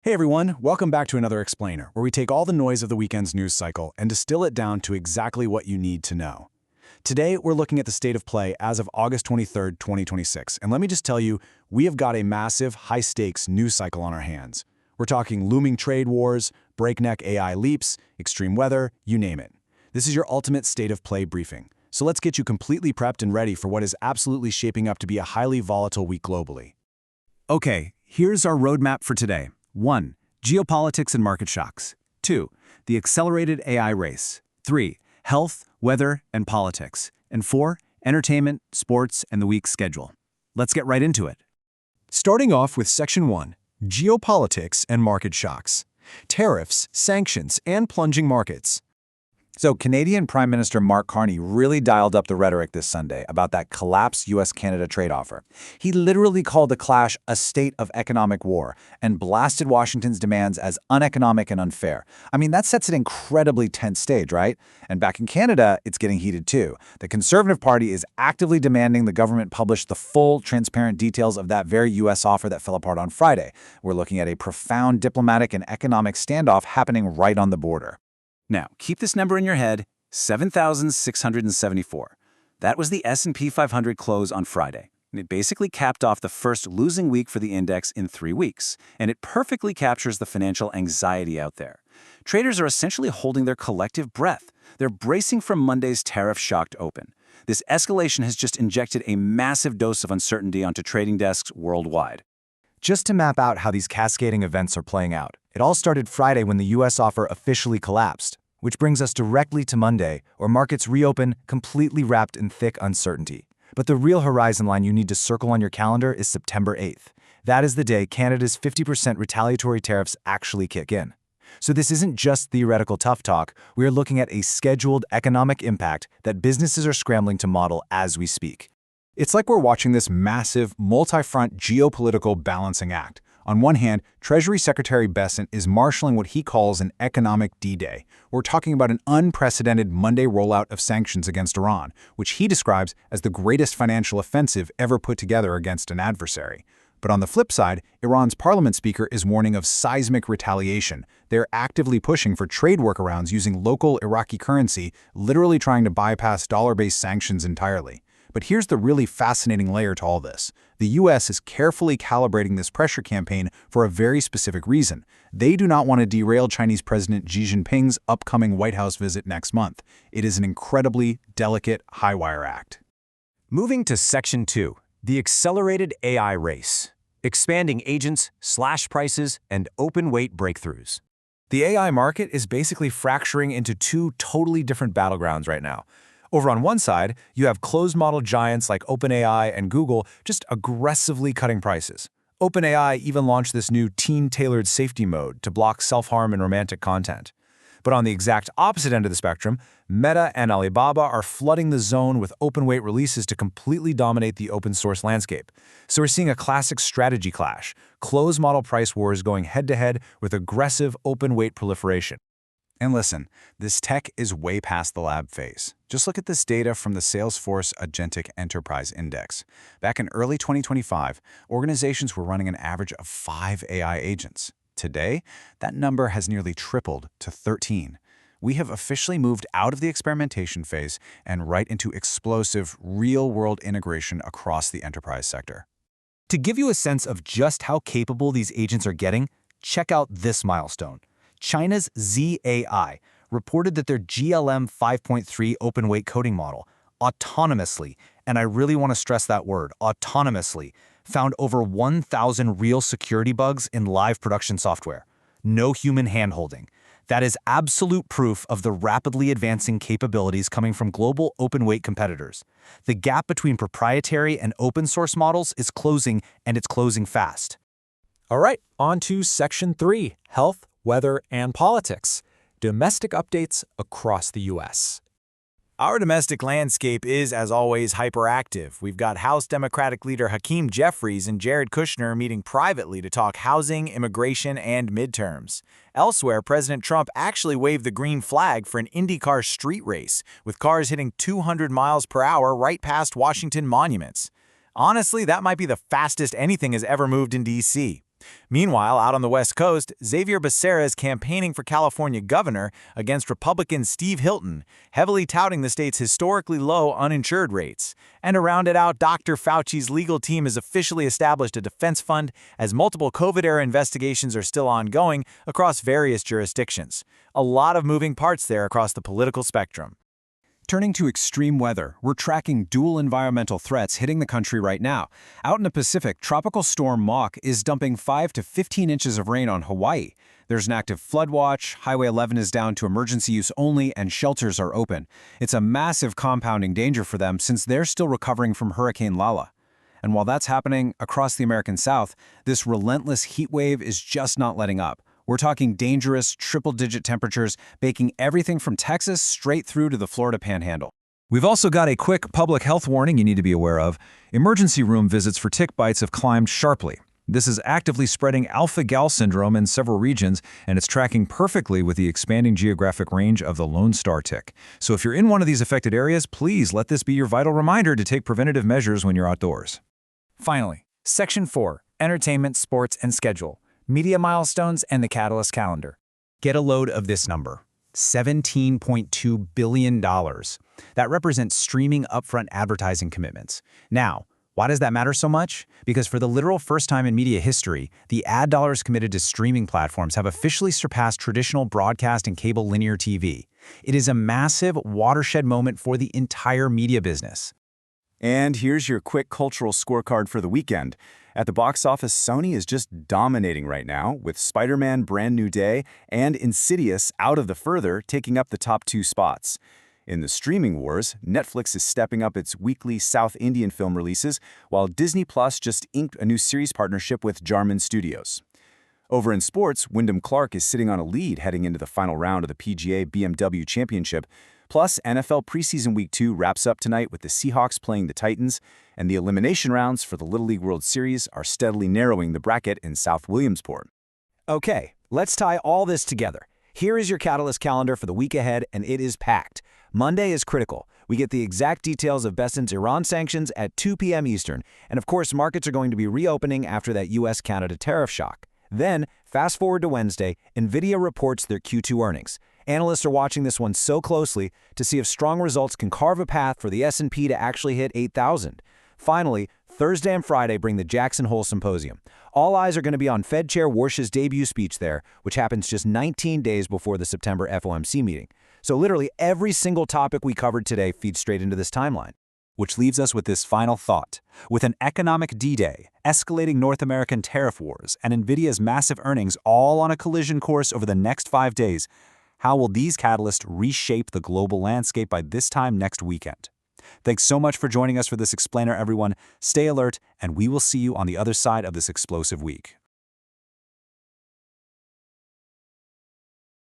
Hey everyone, welcome back to another Explainer, where we take all the noise of the weekend's news cycle and distill it down to exactly what you need to know. Today, we're looking at the state of play as of August 23rd, 2026, and let me just tell you, we have got a massive, high-stakes news cycle on our hands. We're talking looming trade wars, breakneck AI leaps, extreme weather, you name it. This is your ultimate state of play briefing. So let's get you completely prepped and ready for what is absolutely shaping up to be a highly volatile week globally. Okay, here's our roadmap for today. 1. Geopolitics and market shocks. 2. The accelerated AI race. 3. Health, weather, and politics. And 4. Entertainment, sports, and the week's schedule. Let's get right into it. Starting off with Section 1, Geopolitics and Market Shocks. Tariffs, sanctions, and plunging markets. So Canadian Prime Minister Mark Carney really dialed up the rhetoric this Sunday about that collapsed U.S.-Canada trade offer. He literally called the clash a state of economic war and blasted Washington's demands as uneconomic and unfair. I mean, that sets an incredibly tense stage, right? And back in Canada, it's getting heated too. The Conservative Party is actively demanding the government publish the full, transparent details of that very U.S. offer that fell apart on Friday. We're looking at a profound diplomatic and economic standoff happening right on the border. Now, keep this number in your head, 7,674. That was the S&P 500 close on Friday. And it basically capped off the first losing week for the index in 3 weeks. And it perfectly captures the financial anxiety out there. Traders are essentially holding their collective breath. They're bracing for Monday's tariff-shocked open. This escalation has just injected a massive dose of uncertainty onto trading desks worldwide. Just to map out how these cascading events are playing out, it all started Friday when the U.S. offer officially collapsed, which brings us directly to Monday, where markets reopen completely wrapped in thick uncertainty. But the real horizon line you need to circle on your calendar is September 8th. That is the day Canada's 50% retaliatory tariffs actually kick in. So this isn't just theoretical tough talk, we are looking at a scheduled economic impact that businesses are scrambling to model as we speak. It's like we're watching this massive, multi-front geopolitical balancing act. On one hand, Treasury Secretary Bessent is marshaling what he calls an economic D-Day. We're talking about an unprecedented Monday rollout of sanctions against Iran, which he describes as the greatest financial offensive ever put together against an adversary. But on the flip side, Iran's parliament speaker is warning of seismic retaliation. They're actively pushing for trade workarounds using local Iraqi currency, literally trying to bypass dollar-based sanctions entirely. But here's the really fascinating layer to all this. The U.S. is carefully calibrating this pressure campaign for a very specific reason. They do not want to derail Chinese President Xi Jinping's upcoming White House visit next month. It is an incredibly delicate high-wire act. Moving to Section 2, the accelerated AI race. Expanding agents, slash prices, and open weight breakthroughs. The AI market is basically fracturing into two totally different battlegrounds right now. Over on one side, you have closed-model giants like OpenAI and Google just aggressively cutting prices. OpenAI even launched this new teen-tailored safety mode to block self-harm and romantic content. But on the exact opposite end of the spectrum, Meta and Alibaba are flooding the zone with open-weight releases to completely dominate the open-source landscape. So we're seeing a classic strategy clash, closed-model price wars going head-to-head with aggressive open-weight proliferation. And listen, this tech is way past the lab phase. Just look at this data from the Salesforce Agentic Enterprise Index. Back in early 2025, organizations were running an average of 5 AI agents. Today, that number has nearly tripled to 13. We have officially moved out of the experimentation phase and right into explosive, real-world integration across the enterprise sector. To give you a sense of just how capable these agents are getting, check out this milestone. China's ZAI reported that their GLM 5.3 open-weight coding model autonomously, and I really want to stress that word, autonomously, found over 1,000 real security bugs in live production software. No human hand-holding. That is absolute proof of the rapidly advancing capabilities coming from global open-weight competitors. The gap between proprietary and open-source models is closing, and it's closing fast. All right, on to Section 3, Health, Weather, and Politics. Domestic updates across the U.S. Our domestic landscape is, as always, hyperactive. We've got House Democratic leader Hakeem Jeffries and Jared Kushner meeting privately to talk housing, immigration, and midterms. Elsewhere, President Trump actually waved the green flag for an IndyCar street race, with cars hitting 200 miles per hour right past Washington monuments. Honestly, that might be the fastest anything has ever moved in D.C. Meanwhile, out on the West Coast, Xavier Becerra is campaigning for California governor against Republican Steve Hilton, heavily touting the state's historically low uninsured rates. And to round it out, Dr. Fauci's legal team has officially established a defense fund as multiple COVID-era investigations are still ongoing across various jurisdictions. A lot of moving parts there across the political spectrum. Turning to extreme weather, we're tracking dual environmental threats hitting the country right now. Out in the Pacific, Tropical Storm Mach is dumping 5 to 15 inches of rain on Hawaii. There's an active flood watch, Highway 11 is down to emergency use only, and shelters are open. It's a massive compounding danger for them since they're still recovering from Hurricane Lala. And while that's happening across the American South, this relentless heat wave is just not letting up. We're talking dangerous, triple-digit temperatures, baking everything from Texas straight through to the Florida Panhandle. We've also got a quick public health warning you need to be aware of. Emergency room visits for tick bites have climbed sharply. This is actively spreading alpha-gal syndrome in several regions, and it's tracking perfectly with the expanding geographic range of the Lone Star tick. So if you're in one of these affected areas, please let this be your vital reminder to take preventative measures when you're outdoors. Finally, Section 4, Entertainment, Sports, and Schedule. Media milestones and the Catalyst calendar. Get a load of this number, $17.2 billion. That represents streaming upfront advertising commitments. Now, why does that matter so much? Because for the literal first time in media history, the ad dollars committed to streaming platforms have officially surpassed traditional broadcast and cable linear TV. It is a massive watershed moment for the entire media business. And here's your quick cultural scorecard for the weekend. At the box office, Sony is just dominating right now, with Spider-Man Brand New Day and Insidious Out of the Further taking up the top 2 spots. In the streaming wars, Netflix is stepping up its weekly South Indian film releases, while Disney Plus just inked a new series partnership with Jarman Studios. Over in sports, Wyndham Clark is sitting on a lead heading into the final round of the PGA BMW Championship. Plus, NFL preseason Week 2 wraps up tonight with the Seahawks playing the Titans, and the elimination rounds for the Little League World Series are steadily narrowing the bracket in South Williamsport. Okay, let's tie all this together. Here is your Catalyst calendar for the week ahead, and it is packed. Monday is critical. We get the exact details of Besant's Iran sanctions at 2 p.m. Eastern, and of course, markets are going to be reopening after that U.S.-Canada tariff shock. Then, fast forward to Wednesday, NVIDIA reports their Q2 earnings. Analysts are watching this one so closely to see if strong results can carve a path for the S&P to actually hit 8,000. Finally, Thursday and Friday bring the Jackson Hole Symposium. All eyes are going to be on Fed Chair Warsh's debut speech there, which happens just 19 days before the September FOMC meeting. So literally every single topic we covered today feeds straight into this timeline. Which leaves us with this final thought. With an economic D-Day, escalating North American tariff wars, and NVIDIA's massive earnings all on a collision course over the next 5 days, how will these catalysts reshape the global landscape by this time next weekend? Thanks so much for joining us for this explainer, everyone. Stay alert, and we will see you on the other side of this explosive week.